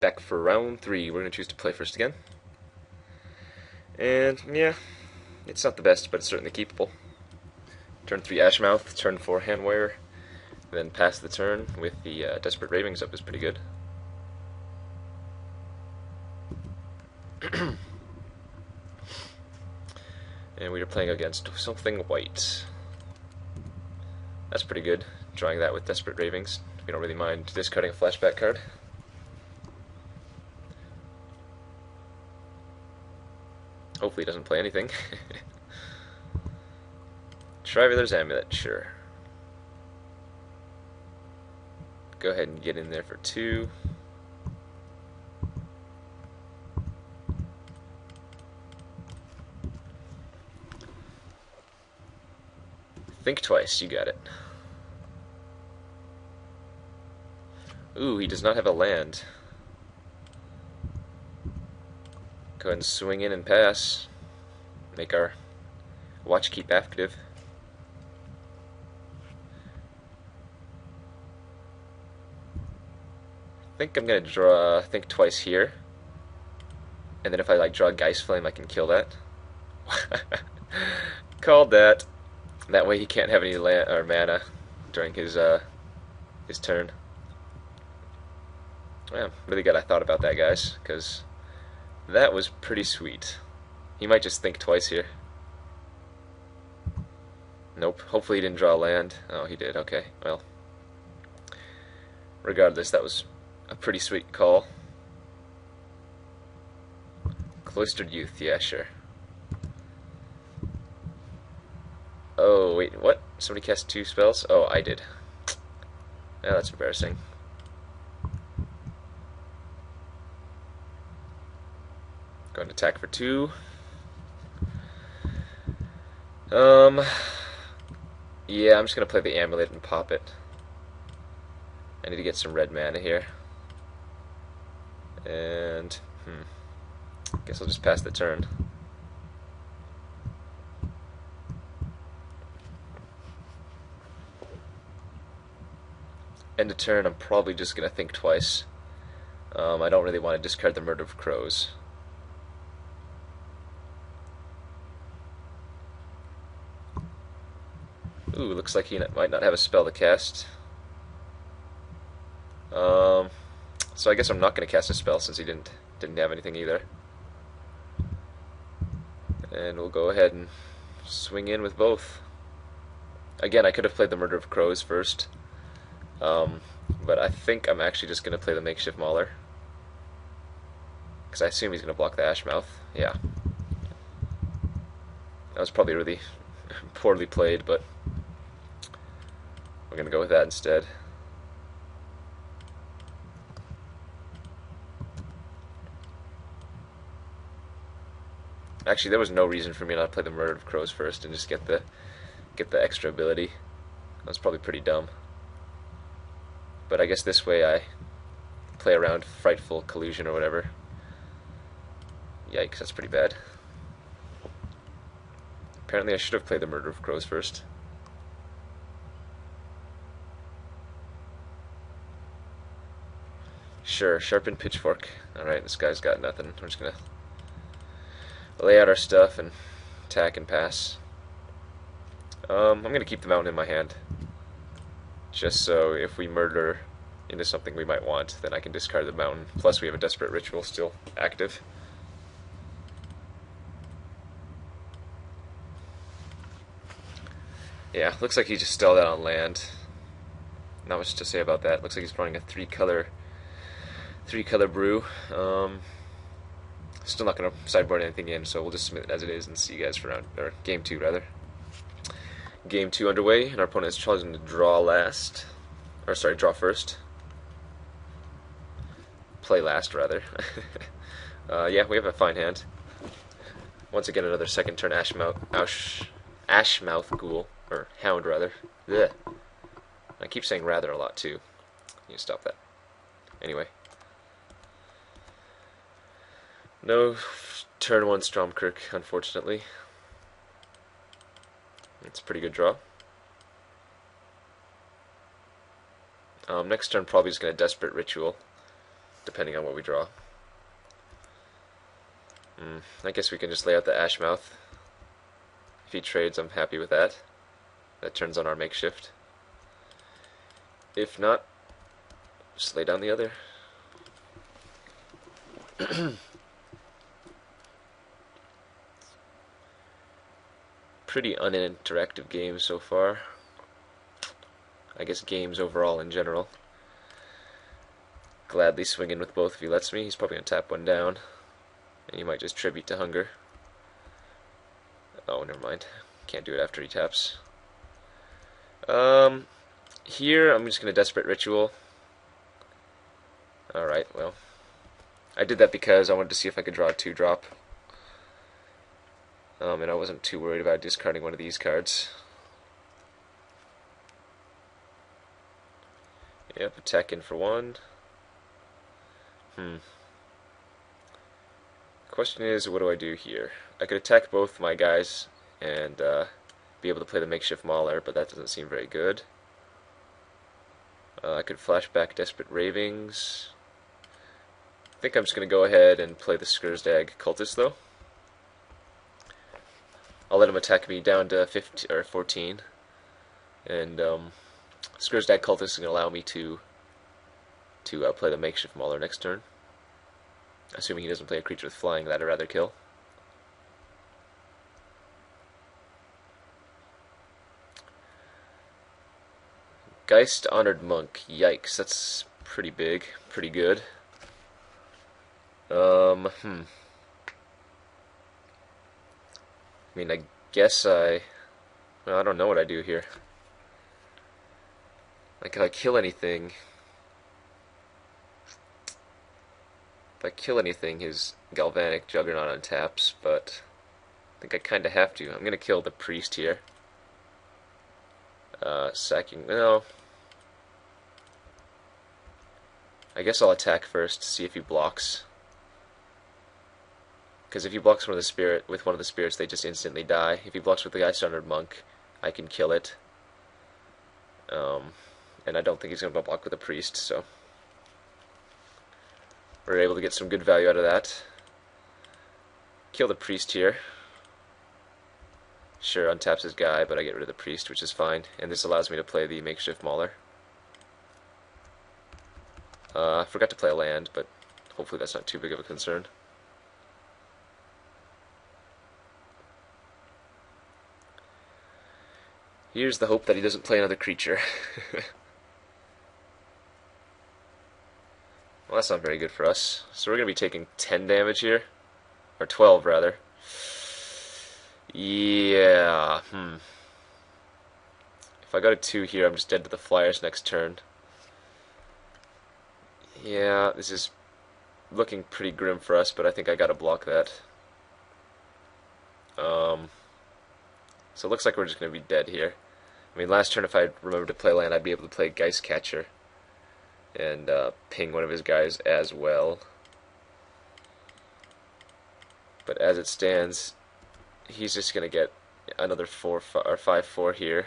Back for round 3. We're going to choose to play first again. And, yeah, it's not the best, but it's certainly keepable. Turn 3 Ashmouth, turn 4 Handwire, then pass the turn with the Desperate Ravings up is pretty good. And we are playing against something white. That's pretty good, drawing that with Desperate Ravings. We don't really mind discarding a flashback card. Hopefully he doesn't play anything. Traveler's Amulet, sure. Go ahead and get in there for 2. Think twice, you got it. Ooh, he does not have a land. Go ahead and swing in and pass. Make our watch keep active. I think I'm gonna draw think twice here. And then if I draw Geist Flame, I can kill that. Called that. That way he can't have any land or mana during his turn. Yeah, really glad I thought about that, guys, because that was pretty sweet. He might just think twice here. Nope. Hopefully he didn't draw land. Oh, he did. Okay. Well, regardless, that was a pretty sweet call. Cloistered Youth. Yeah, sure. Oh, wait, what? Somebody cast 2 spells? Oh, I did. Yeah, that's embarrassing. Going to attack for 2. Yeah, I'm just going to play the Amulet and pop it. I need to get some red mana here. And, guess I'll just pass the turn. End of turn, I'm probably just going to think twice. I don't really want to discard the Murder of Crows. Ooh, looks like he might not have a spell to cast. So I guess I'm not going to cast a spell since he didn't have anything either. And we'll go ahead and swing in with both. Again, I could have played the Murder of Crows first. But I think I'm actually just going to play the Makeshift Mauler. Because I assume he's going to block the Ashmouth. Yeah. That was probably really poorly played, but we're going to go with that instead. Actually, there was no reason for me not to play the Murder of Crows first and just get the extra ability. That was probably pretty dumb. But I guess this way I play around Frightful Collusion or whatever. Yikes, that's pretty bad. Apparently I should have played the Murder of Crows first. Sure, Sharpened Pitchfork. Alright, this guy's got nothing. We're just gonna lay out our stuff and attack and pass. I'm gonna keep the mountain in my hand. Just so if we murder into something we might want, then I can discard the mountain. Plus we have a Desperate Ritual still active. Yeah, looks like he just stalled out on land. Not much to say about that. Looks like he's running a three color brew. Still not going to sideboard anything in, so we'll just submit it as it is and see you guys for game 2 rather. Game 2 underway, and our opponent is chosen to draw last. Or sorry, draw first. Play last rather. Yeah, we have a fine hand. Once again, another second turn Ashmouth Ghoul, or Hound rather. Blech. I keep saying rather a lot too. You need to stop that. Anyway. No turn 1 Stromkirk, unfortunately. It's a pretty good draw. Next turn probably just going to Desperate Ritual depending on what we draw. I guess we can just lay out the Ashmouth. If he trades, I'm happy with that. That turns on our makeshift. If not, just lay down the other. Pretty uninteractive game so far. I guess games overall in general. Gladly swing in with both if he lets me. He's probably going to tap one down. And he might just tribute to hunger. Oh, never mind. Can't do it after he taps. Here I'm just going to Desperate Ritual. Alright, well. I did that because I wanted to see if I could draw a 2-drop. And I wasn't too worried about discarding one of these cards. Yep, attack in for 1. Question is, what do I do here? I could attack both my guys and be able to play the Makeshift Mauler, but that doesn't seem very good. I could flashback Desperate Ravings. I think I'm just going to go ahead and play the Skursdag Cultist, though. I'll let him attack me down to 15 or 14, and Skursdag Cultist is going to allow me to play the Makeshift Mauler next turn. Assuming he doesn't play a creature with flying that I'd rather kill. Geist Honored Monk. Yikes, that's pretty big, pretty good. I mean, I guess well, I don't know what I do here. Like, if I kill anything, his Galvanic Juggernaut untaps, but I think I kind of have to. I'm going to kill the Priest here. Sacking, no. I guess I'll attack first to see if he blocks. Because if he blocks with one of the spirits, they just instantly die. If he blocks with the Geist Honored Monk, I can kill it. And I don't think he's going to block with a Priest, so we're able to get some good value out of that. Kill the Priest here. Sure, untaps his guy, but I get rid of the Priest, which is fine. And this allows me to play the Makeshift Mauler. I forgot to play a land, but hopefully that's not too big of a concern. Here's the hope that he doesn't play another creature. Well, that's not very good for us. So we're going to be taking 10 damage here. Or 12, rather. Yeah, If I go to 2 here, I'm just dead to the Flyers next turn. Yeah, this is looking pretty grim for us, but I think I gotta block that. So it looks like we're just going to be dead here. I mean, last turn if I remembered to play land, I'd be able to play Geist Catcher and ping one of his guys as well. But as it stands, he's just going to get another 5-4 here.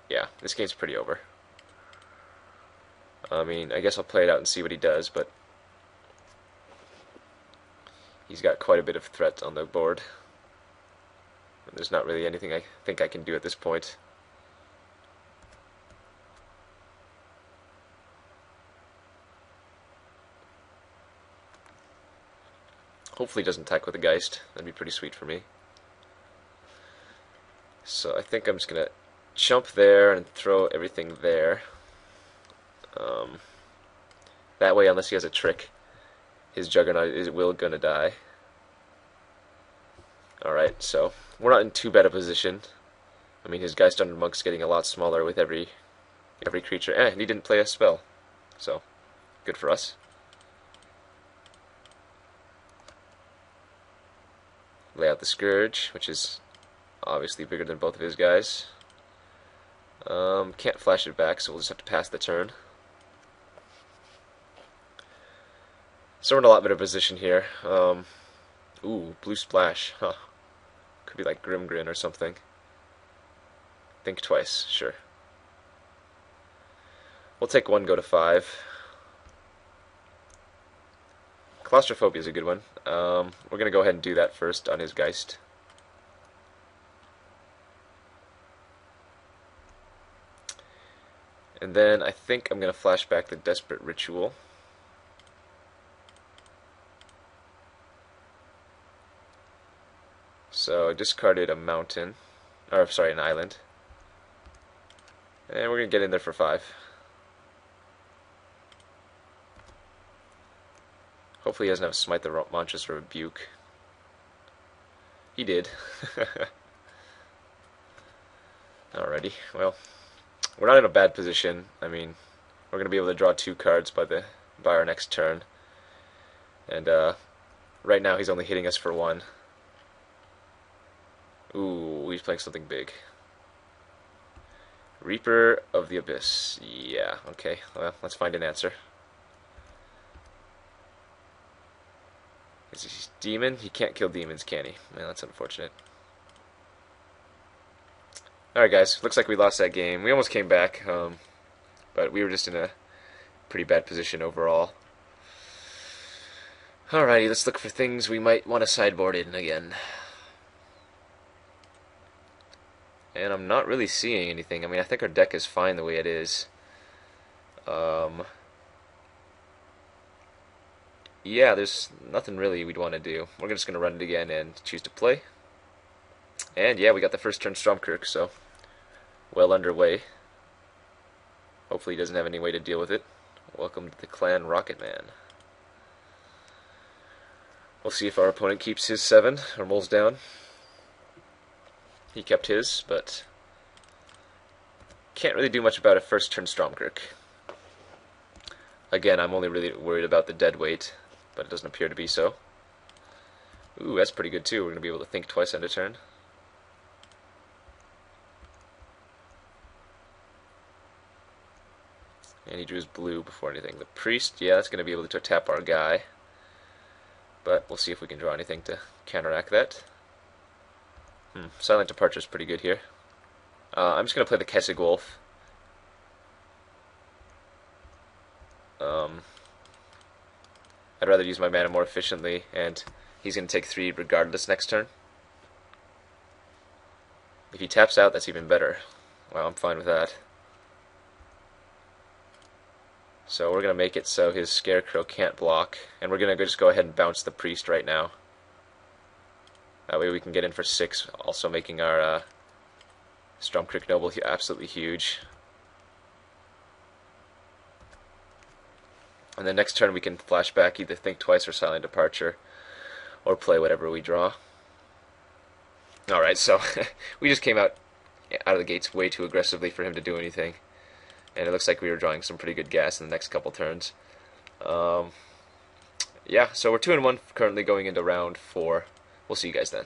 Yeah, this game's pretty over. I mean, I guess I'll play it out and see what he does, but he's got quite a bit of threat on the board. There's not really anything I think I can do at this point. Hopefully he doesn't attack with a Geist. That'd be pretty sweet for me. So I think I'm just going to jump there and throw everything there. That way, unless he has a trick, his Juggernaut will gonna die. Alright, so we're not in too bad a position. I mean, his Geist Honored Monk's getting a lot smaller with every creature. And he didn't play a spell. So, good for us. Lay out the Scourge, which is obviously bigger than both of his guys. Can't flash it back, so we'll just have to pass the turn. So we're in a lot better position here. Ooh, Blue Splash. Huh. Could be like Grim Grin or something. Think twice, sure. We'll take 1, go to 5. claustrophobia is a good one. We're going to go ahead and do that first on his Geist. And then I think I'm going to flash back the Desperate Ritual. So I discarded a mountain, or sorry, an island. And we're going to get in there for 5. Hopefully he doesn't have Smite the Monstrous Rebuke. He did. Alrighty, well, we're not in a bad position. I mean, we're going to be able to draw 2 cards by our next turn. And right now he's only hitting us for 1. Ooh, he's playing something big. Reaper of the Abyss. Yeah, okay. Well, let's find an answer. Is he demon? He can't kill demons, can he? Man, that's unfortunate. Alright guys, looks like we lost that game. We almost came back, but we were just in a pretty bad position overall. Alrighty, let's look for things we might want to sideboard in again. And I'm not really seeing anything. I mean, I think our deck is fine the way it is. Yeah, there's nothing really we'd want to do. We're just going to run it again and choose to play. And yeah, we got the first turn Stromkirk, so well underway. Hopefully he doesn't have any way to deal with it. Welcome to the clan, Rocket Man. We'll see if our opponent keeps his 7 or mulls down. He kept his, but can't really do much about a first turn Stromkirk. Again, I'm only really worried about the dead weight, but it doesn't appear to be so. Ooh, that's pretty good too. We're going to be able to think twice end a turn. And he drew his blue before anything. The Priest, yeah, that's going to be able to tap our guy. But we'll see if we can draw anything to counteract that. Silent Departure is pretty good here. I'm just going to play the Kessig Wolf. I'd rather use my mana more efficiently, and he's going to take 3 regardless next turn. If he taps out, that's even better. Well, I'm fine with that. So we're going to make it so his Scarecrow can't block, and we're going to just go ahead and bounce the Priest right now. That way we can get in for 6, also making our Stromkirk Noble absolutely huge. And then next turn we can flash back, either Think Twice or Silent Departure, or play whatever we draw. Alright, so we just came out of the gates way too aggressively for him to do anything. And it looks like we were drawing some pretty good gas in the next couple turns. Yeah, so we're 2-1 currently going into round 4. We'll see you guys then.